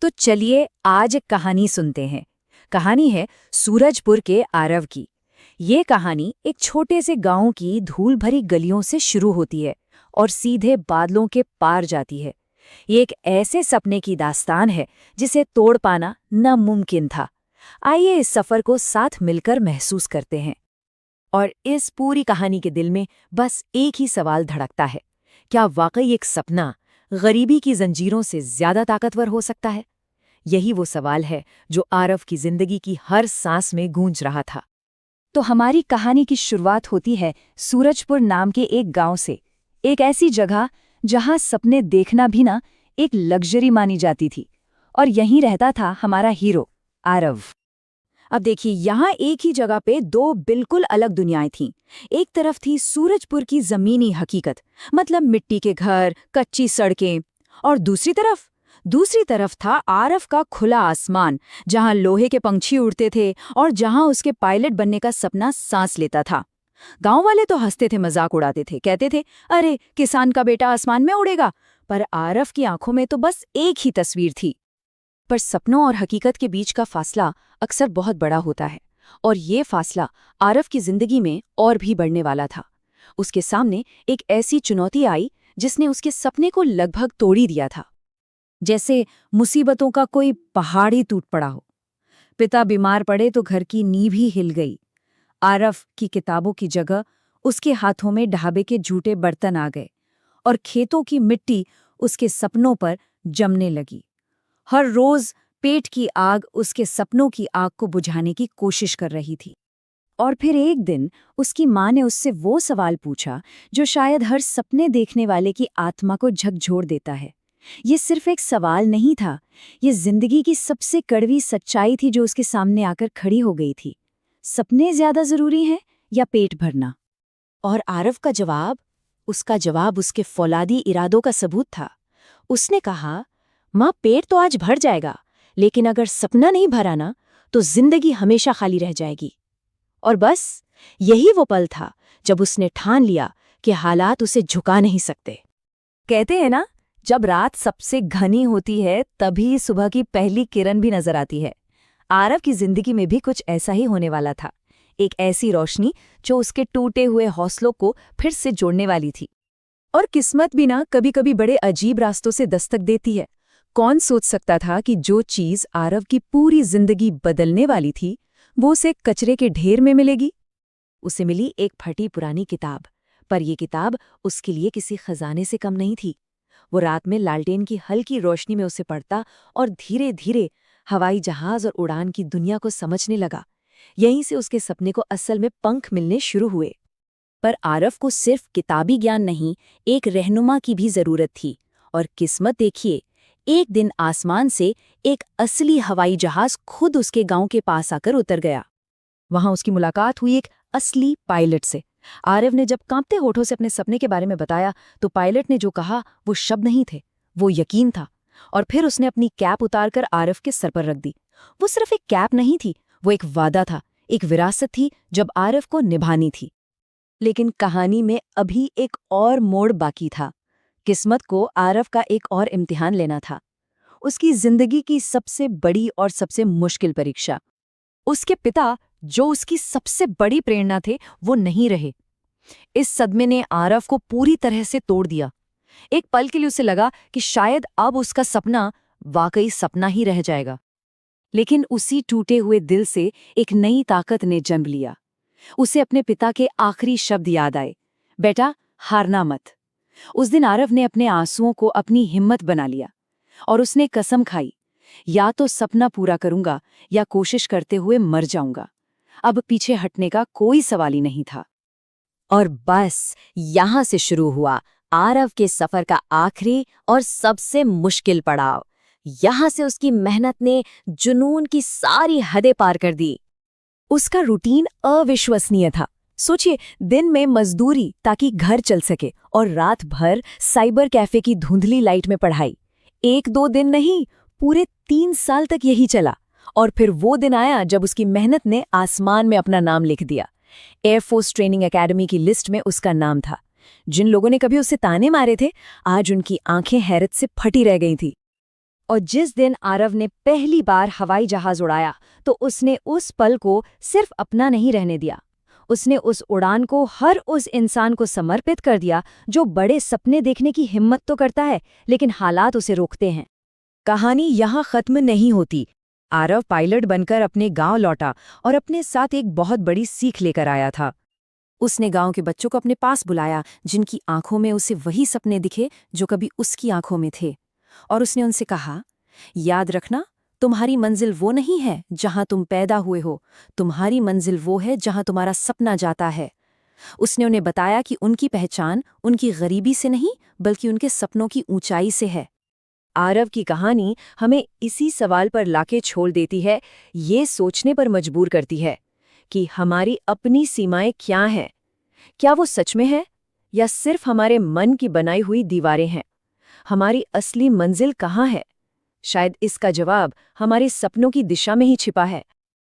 तो चलिए आज एक कहानी सुनते हैं। कहानी है सूरजपुर के आरव की। ये कहानी एक छोटे से गांव की धूल भरी गलियों से शुरू होती है और सीधे बादलों के पार जाती है। ये एक ऐसे सपने की दास्तान है जिसे तोड़ पाना नामुमकिन था। आइए इस सफर को साथ मिलकर महसूस करते हैं। और इस पूरी कहानी के दिल में बस एक ही सवाल धड़कता है, क्या वाकई एक सपना गरीबी की जंजीरों से ज्यादा ताकतवर हो सकता है? यही वो सवाल है जो आरव की जिंदगी की हर सांस में गूंज रहा था। तो हमारी कहानी की शुरुआत होती है सूरजपुर नाम के एक गांव से, एक ऐसी जगह जहां सपने देखना भी ना एक लग्जरी मानी जाती थी। और यहीं रहता था हमारा हीरो आरव। अब देखिए, यहाँ एक ही जगह पे दो बिल्कुल अलग दुनियाएं थीं। एक तरफ थी सूरजपुर की जमीनी हकीकत, मतलब मिट्टी के घर, कच्ची सड़कें, और दूसरी तरफ था आरव का खुला आसमान, जहां लोहे के पंछी उड़ते थे और जहां उसके पायलट बनने का सपना सांस लेता था। गांव वाले तो हंसते थे, मजाक उड़ाते थे, कहते थे, अरे किसान का बेटा आसमान में उड़ेगा। पर आरव की आंखों में तो बस एक ही तस्वीर थी। पर सपनों और हकीकत के बीच का फासला अक्सर बहुत बड़ा होता है, और ये फासला आरव की जिंदगी में और भी बढ़ने वाला था। उसके सामने एक ऐसी चुनौती आई जिसने उसके सपने को लगभग तोड़ ही दिया था। जैसे मुसीबतों का कोई पहाड़ ही टूट पड़ा हो। पिता बीमार पड़े तो घर की नींव ही हिल गई। आरव की किताबों की जगह उसके हाथों में ढाबे के झूठे बर्तन आ गए, और खेतों की मिट्टी उसके सपनों पर जमने लगी। हर रोज पेट की आग उसके सपनों की आग को बुझाने की कोशिश कर रही थी। और फिर एक दिन उसकी माँ ने उससे वो सवाल पूछा जो शायद हर सपने देखने वाले की आत्मा को झकझोर देता है। ये सिर्फ एक सवाल नहीं था, ये जिंदगी की सबसे कड़वी सच्चाई थी जो उसके सामने आकर खड़ी हो गई थी। सपने ज्यादा जरूरी हैं या पेट भरना? और आरव का जवाब, उसके फौलादी इरादों का सबूत था। उसने कहा, माँ, पेट तो आज भर जाएगा, लेकिन अगर सपना नहीं भरा ना, तो जिंदगी हमेशा खाली रह जाएगी। और बस यही वो पल था जब उसने ठान लिया कि हालात उसे झुका नहीं सकते। कहते हैं ना, जब रात सबसे घनी होती है तभी सुबह की पहली किरण भी नजर आती है। आरव की जिंदगी में भी कुछ ऐसा ही होने वाला था। एक ऐसी रोशनी जो उसके टूटे हुए हौसलों को फिर से जोड़ने वाली थी। और किस्मत भी ना कभी कभी बड़े अजीब रास्तों से दस्तक देती है। कौन सोच सकता था कि जो चीज आरव की पूरी जिंदगी बदलने वाली थी, वो उसे कचरे के ढेर में मिलेगी। उसे मिली एक फटी पुरानी किताब, पर यह किताब उसके लिए किसी खजाने से कम नहीं थी। वो रात में लालटेन की हल्की रोशनी में उसे पढ़ता और धीरे धीरे हवाई जहाज और उड़ान की दुनिया को समझने लगा। यहीं से उसके सपने को असल में पंख मिलने शुरू हुए। पर आरव को सिर्फ किताबी ज्ञान नहीं, एक रहनुमा की भी जरूरत थी। और किस्मत देखिए, एक दिन आसमान से एक असली हवाई जहाज खुद उसके गांव के पास आकर उतर गया। वहां उसकी मुलाकात हुई एक असली पायलट से। आरव ने जब कांपते होठों से अपने सपने के बारे में बताया, तो पायलट ने जो कहा वो शब्द नहीं थे, वो यकीन था। और फिर उसने अपनी कैप उतारकर आरव के सर पर रख दी। वो सिर्फ एक कैप नहीं थी, वो एक वादा था, एक विरासत थी जब आरव को निभानी थी। लेकिन कहानी में अभी एक और मोड़ बाकी था। किस्मत को आरव का एक और इम्तिहान लेना था, उसकी जिंदगी की सबसे बड़ी और सबसे मुश्किल परीक्षा। उसके पिता, जो उसकी सबसे बड़ी प्रेरणा थे, वो नहीं रहे। इस सदमे ने आरव को पूरी तरह से तोड़ दिया। एक पल के लिए उसे लगा कि शायद अब उसका सपना वाकई सपना ही रह जाएगा। लेकिन उसी टूटे हुए दिल से एक नई ताकत ने जन्म लिया। उसे अपने पिता के आखिरी शब्द याद आए, बेटा, हारना मत। उस दिन आरव ने अपने आंसुओं को अपनी हिम्मत बना लिया, और उसने कसम खाई, या तो सपना पूरा करूंगा या कोशिश करते हुए मर जाऊंगा। अब पीछे हटने का कोई सवाल ही नहीं था। और बस यहां से शुरू हुआ आरव के सफर का आखिरी और सबसे मुश्किल पड़ाव। यहां से उसकी मेहनत ने जुनून की सारी हदें पार कर दी। उसका रूटीन अविश्वसनीय था। सोचिए, दिन में मजदूरी ताकि घर चल सके, और रात भर साइबर कैफे की धुंधली लाइट में पढ़ाई। 1-2 दिन नहीं, पूरे 3 साल तक यही चला। और फिर वो दिन आया जब उसकी मेहनत ने आसमान में अपना नाम लिख दिया। एयरफोर्स ट्रेनिंग एकेडमी की लिस्ट में उसका नाम था। जिन लोगों ने कभी उसे ताने मारे थे, आज उनकी आंखें हैरत से फटी रह गई थी। और जिस दिन आरव ने पहली बार हवाई जहाज उड़ाया तो उसने उस पल को सिर्फ अपना नहीं रहने दिया। उसने उस उड़ान को हर उस इंसान को समर्पित कर दिया जो बड़े सपने देखने की हिम्मत तो करता है लेकिन हालात उसे रोकते हैं। कहानी यहाँ खत्म नहीं होती। आरव पायलट बनकर अपने गांव लौटा और अपने साथ एक बहुत बड़ी सीख लेकर आया था। उसने गांव के बच्चों को अपने पास बुलाया जिनकी आंखों में उसे वही सपने दिखे जो कभी उसकी आंखों में थे। और उसने उनसे कहा, याद रखना, तुम्हारी मंजिल वो नहीं है जहां तुम पैदा हुए हो, तुम्हारी मंजिल वो है जहां तुम्हारा सपना जाता है। उसने उन्हें बताया कि उनकी पहचान उनकी गरीबी से नहीं बल्कि उनके सपनों की ऊंचाई से है। आरव की कहानी हमें इसी सवाल पर लाके छोड़ देती है, ये सोचने पर मजबूर करती है कि हमारी अपनी सीमाएं क्या हैं? क्या वो सच में है या सिर्फ हमारे मन की बनाई हुई दीवारें हैं? हमारी असली मंजिल कहाँ है? शायद इसका जवाब हमारे सपनों की दिशा में ही छिपा है।